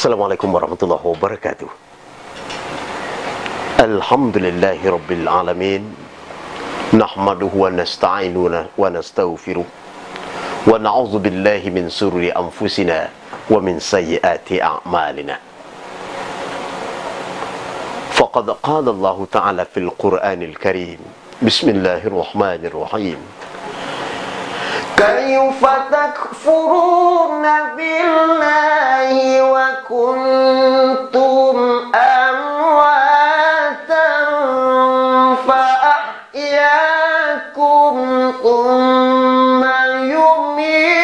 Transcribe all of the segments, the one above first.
Assalamualaikum warahmatullahi wabarakatuh. Alhamdulillahi rabbil alamin. Nahmaduhu wa nasta'inuna wa nastaghfiruh. Wa na'udzu billahi min sururi anfusina wa min sayyiati a'malina. Faqad qala Allah Ta'ala fil Qur'anil Karim. Bismillahirrahmanirrahim. Kayfa takfuruna billahi wa kuntum amwatan fa ahyakum thumma yumitukum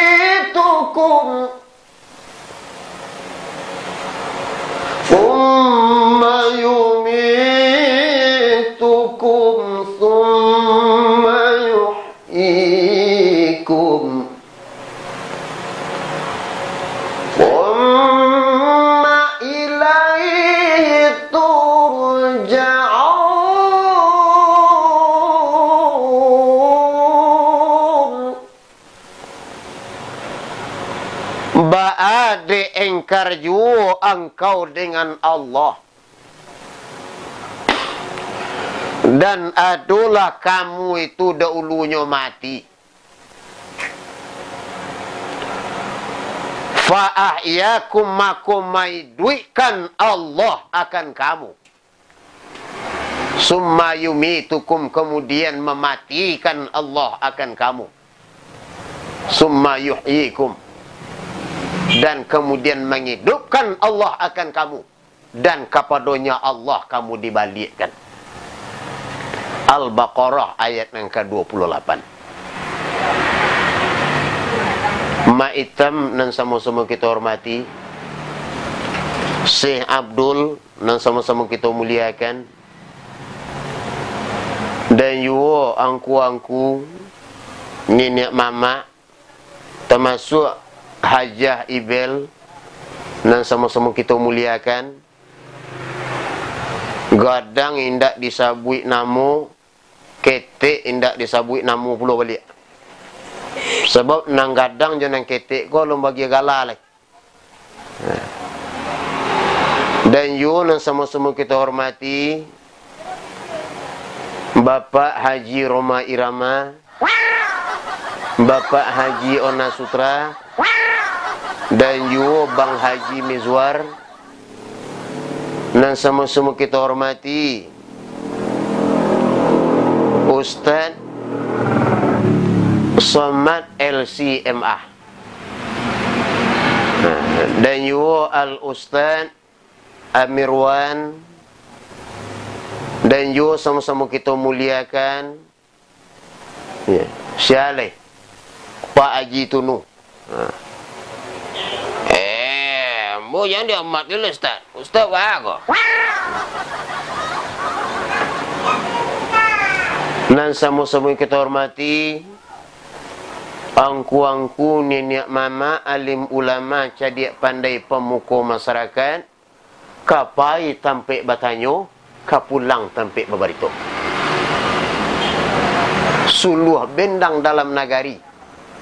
thumma yuhyikum thumma ilaihi turja'un. Ba'ade engkar jua engkau dengan Allah, dan adalah kamu itu dahulunya mati. Fa'ahyakum makumai duikan Allah akan kamu. Summa yumitukum, kemudian mematikan Allah akan kamu. Summa yuhyikum, dan kemudian menghidupkan Allah akan kamu, dan kepadanya Allah kamu dibalikkan. Al-Baqarah ayat yang ke-28. Ma'itam nan sama-sama kita hormati, Syekh Abdul nan sama-sama kita muliakan, dan juga angku-angku, nenek mama, termasuk Hajah Ibel nan sama-sama kita muliakan. Gadang indak disabui namu, ketek indak disabui namu pula balik. Sebab nang gadang je nang ketek ko lom bagi galak. Dan you nang sama-sama kita hormati Bapak Haji Roma Irama, Bapak Haji Ona Sutra, dan you Bang Haji Mizwar, dan sama-sama kita hormati Ustaz Somad LCMA, dan you Al-Ustaz Amirwan, dan you sama-sama kita muliakan Syaleh Pak Haji Tunu. Mu yang dia amat dulu Ustaz. Ustaz apa? Dan sama-sama kita hormati angku-angku, nenek mama, alim ulama, cadik pandai pemuka masyarakat, kapai tampik batanyo, kapulang tampik babarito. Suluh bendang dalam nagari,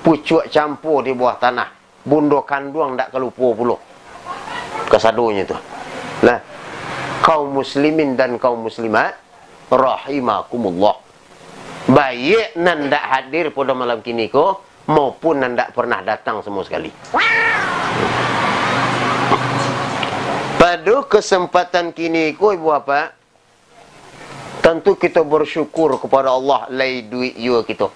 pucuk campur di bawah tanah, bundo kanduang tak kelupa puluh. Kesadonya tu. Nah, kaum muslimin dan kaum muslimat rahimakumullah. Baik nan tak hadir pada malam kini ko, maupun nan tak pernah datang semua sekali. Pada kesempatan kini ko, ibu bapa, tentu kita bersyukur kepada Allah lai duit you kita.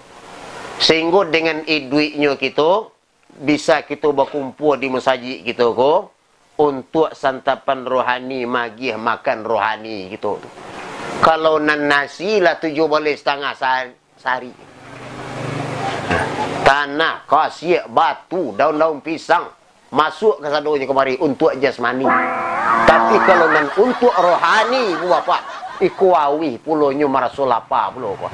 Sehingga dengan duitnya kita bisa kita berkumpul di masjid kita ko, untuk santapan rohani, magih makan rohani gitu. Kalau nan nasi lah 7,5 sehari. Tanah, kasih, batu, daun-daun pisang masuk ke sadonya kemari untuk jasmani. Tapi kalau nan untuk rohani, bu bapa, ikuawi pulonya marasolapa pulo ko.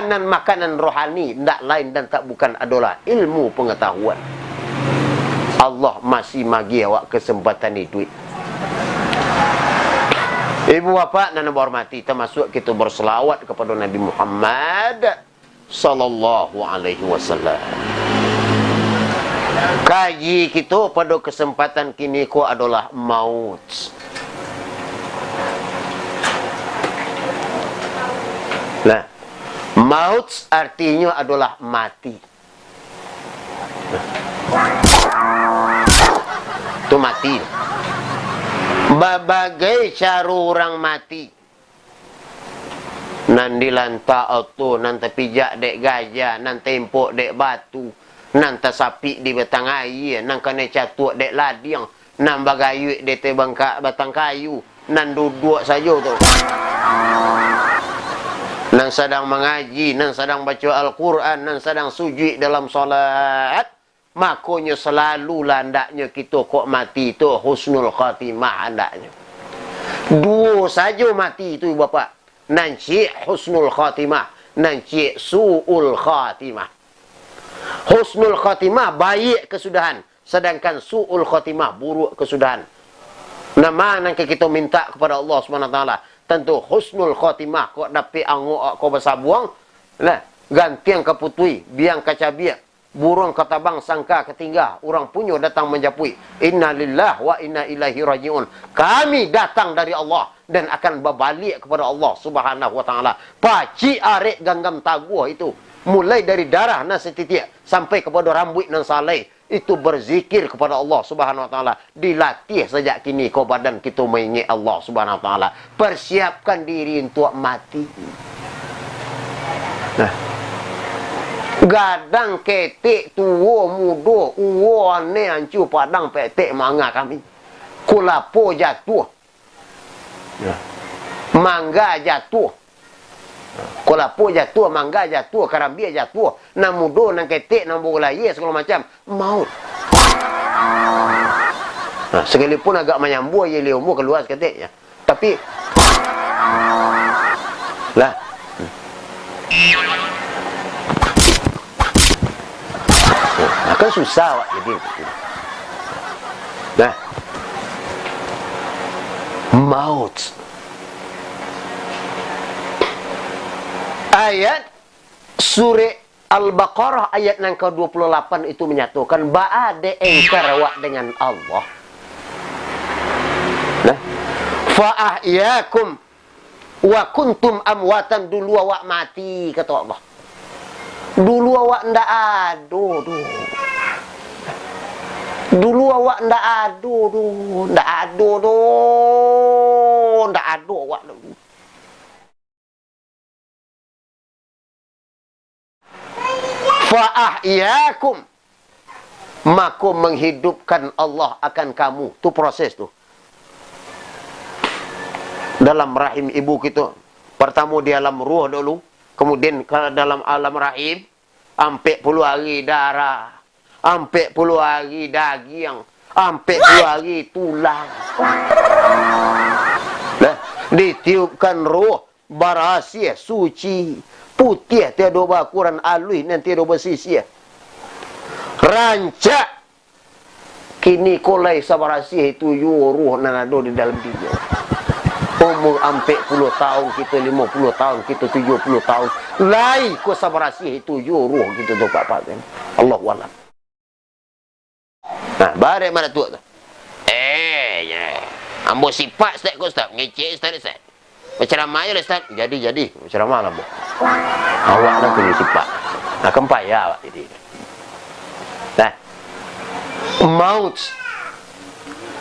Nan makanan rohani ndak lain dan tak bukan adalah ilmu pengetahuan. Allah masih bagi awak kesempatan ni duit. Ibu bapa dan hormati, termasuk kita berselawat kepada Nabi Muhammad sallallahu alaihi wasallam. Kaji kita pada kesempatan kini ko adalah maut. Nah, maut artinya adalah mati. Itu mati. Berbagai cara orang mati. Nan dilantak auto, nan terpijak dek gajah, nan tempok dek batu, nan tersapi di batang air, nan kena catuk dek ladiang, nan bagayuk dek batang kayu, nan duduk saja tu. Nan sedang mengaji, nan sedang baca Al-Quran, nan sedang sujud dalam solat, makanya selalu landaknya kita kok mati tu husnul khatimah andaknya. Dua saja mati tu bapak. Nanti husnul khatimah, nanti su'ul khatimah. Husnul khatimah baik kesudahan, sedangkan su'ul khatimah buruk kesudahan. Nama yang kita minta kepada Allah SWT, tentu husnul khatimah kau dapat angok kau bersabuang, lah ganti yang keputui, biang kacabiak, burung katabang sangka ketinggal, orang punyo datang menjapui. Inna lillah wa inna ilaihi rajiun. Kami datang dari Allah dan akan berbalik kepada Allah Subhanahu wa taala. Paci arek ganggam taguh itu, mulai dari darah nan setitik sampai kepada rambut nan salai, itu berzikir kepada Allah Subhanahu wa taala. Dilatih sejak kini kau badan kita mengingat Allah Subhanahu wa taala. Persiapkan diri untuk mati. Nah, gadang ketek tua muda uwa ne ancu padang petek manga kami. Kulapo jatuh. Ya. Mangga jatuh. Kulapo jatuh, mangga jatuh, karambia jatuh, nan muda, nan ketek, nan bolaya segala macam maut. Nah, sekalipun agak menyambua ye umur keluar keteknya. Tapi lah akan susah wak jadi. Nah, maut. Ayat surah Al-Baqarah ayat yang ke-28 itu menyatakan ba'ade engkar wak dengan Allah. Nah, fa'ahyakum wa kuntum amwatan, dulu awak mati kata Allah. Dulu awak ndak ado tu. Dulu awak ndak ado tu, ndak ado tu, ndak ado awak dulu. Fa'ahyakum, maka menghidupkan Allah akan kamu. Tu proses tu. Dalam rahim ibu kita, pertama di alam ruh dulu, kemudian dalam alam rahim, 40 hari darah, 40 hari daging, 40 hari tulang. Nah, ditiupkan roh, barasia, suci, putih, tiada bakuran alui, nanti tiada bersisih. Rancak, kini kolai sabarasia itu yuruh nanado di dalam dia. Umur 40 tahun, kita 50 tahun, kita 70 tahun. Lai ko sabarasih itu yuruh gitu tu Pak. Allah walam. Nah, bare mana tu? Ya. Ambo sifat Ustaz ko Ustaz, ngecek Ustaz. Berceramah ya Ustaz. Jadi berceramah lah, Bu. Awak dah punya sifat. Nah, kempai ya awak jadi. Nah. Maut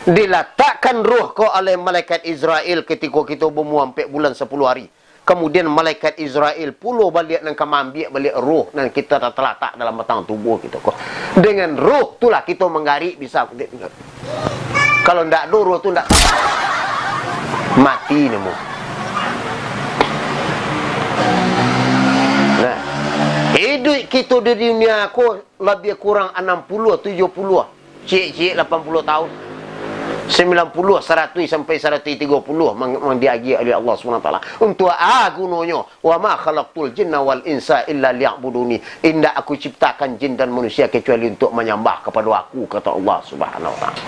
diletakkan roh kau oleh malaikat Israel ketika kita bermuam 4 bulan 10 hari. Kemudian malaikat Israel puluh balik dan ambil balik roh dan kita terletak dalam batang tubuh kita kok. Dengan roh itulah kita menggarik bisa. Kalau ndak ada roh tu ndak mati nemu. Nah, hidup kita di dunia aku lebih kurang 60 70. Cik 80 tahun. 90, 100 sampai 130 diagi oleh Allah SWT. Untuk gunanya, wa ma khalaqtul jinna wal insa illa liya'buduni. Indah aku ciptakan jin dan manusia kecuali untuk menyembah kepada aku, kata Allah Subhanahu wa taala.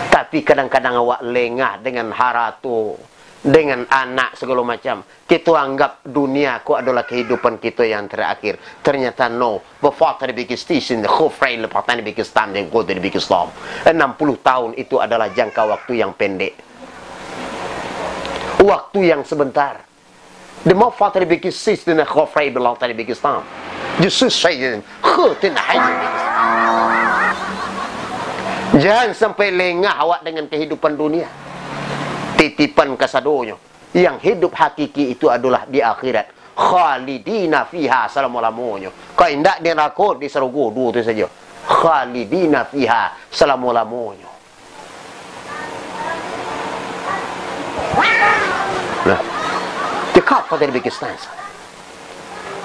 Tapi kadang-kadang awak lengah dengan harato, dengan anak segala macam. Kita anggap dunia ku adalah kehidupan kita yang terakhir. Ternyata no. Berfatah di Pakistan, khufrai lepatan di Pakistan dan kota di Pakistan. 60 tahun itu adalah jangka waktu yang pendek. Waktu yang sebentar. Demi fatah di Pakistan dan khufrai belatan di Pakistan. Justru saya khutin haji di Pakistan. Jangan sampai lengah awak dengan kehidupan dunia. Titipan kasadonyo. Yang hidup hakiki itu adalah di akhirat. Khalidina fiha selama-lamanya. Kau hendak di neraka di surga dua itu saja. Khalidina fiha selama-lamanya. Nah, dekat pada Pakistan.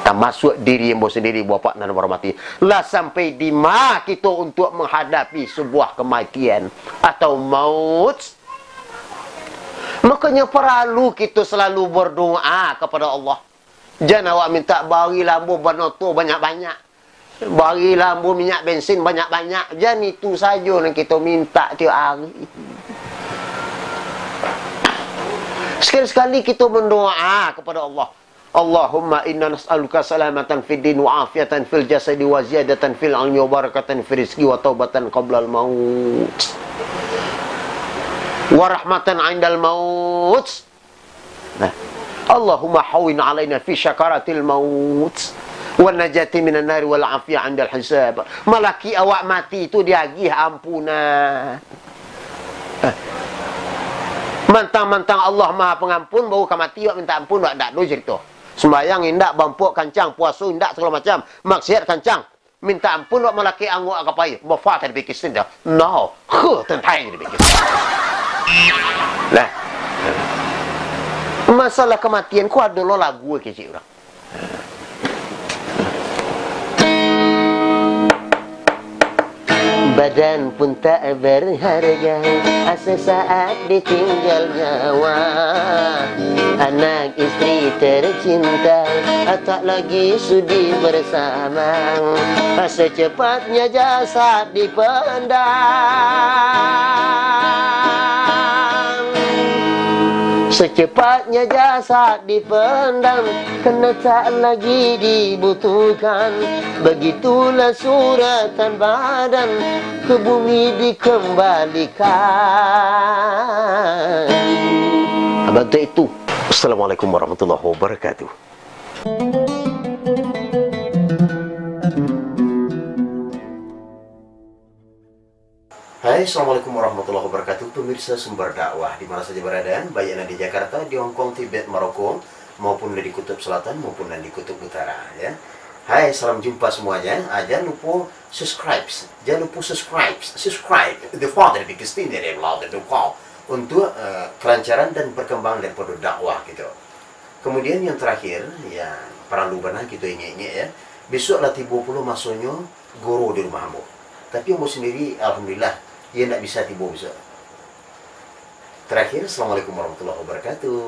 Termasuk diri yang sendiri bapak dan hormati. Lah sampai di mana kita untuk menghadapi sebuah kematian atau maut. Makanya perlu kita selalu berdoa kepada Allah. Jangan awak minta bagi lampu banoto banyak-banyak. Bagi lampu minyak bensin banyak-banyak. Jangan itu saja yang kita minta tiap hari. Sekali-sekali kita berdoa kepada Allah. Allahumma inna nas'aluka salamatan fid din wa afiatan fil jasadi wa ziyadatan fil ilmi wa barakatan fil rizqi wa taubatan qabla al-maut. Warahmatan 'indal maut. Nah, Allahumma hawin 'alaina fi syakaratil maut wan najati minan nari wal afiyah 'indal hisab. Malaki awak mati itu diagih ampunan. Mantang-mantang Allah Maha Pengampun baru mati awak minta ampun awak dak do cerita. Sembayang indak bampuk kancang, puasa indak segala macam, maksiat kancang. Minta ampun awak malaki angguk akapai. Berfat di Pakistan dah. No, tentai di Pakistan. Lah. Masalah kematian ku adalah lagu kecil orang. Badan pun tak berharga sesaat ditinggal nyawa. Anak istri tercinta tak lagi sudi bersama. Secepatnya jasad dipendam. Secepatnya jasad dipendam, kena tak lagi dibutuhkan. Begitulah suratan badan ke bumi dikembalikan. Abang itu. Assalamualaikum warahmatullahi wabarakatuh. Hai, Assalamualaikum warahmatullahi wabarakatuh. Pemirsa Sumber Dakwah di mana saja berada, baik yang di Jakarta, di Hong Kong, Tibet, Maroko, maupun di Kutub Selatan maupun di Kutub Utara, ya. Hai, salam jumpa semuanya. Jangan lupa subscribe. Jangan lupa subscribe the father because thing that allowed the call untuk kelancaran dan perkembangan daripada dakwah gitu. Kemudian yang terakhir, ya, perlu benar kita ingat-ingat ya. Besok lah 30 masuknya guru di rumahmu. Tapi kamu sendiri alhamdulillah ia tidak bisa tiba besok. Terakhir, Assalamualaikum warahmatullahi wabarakatuh.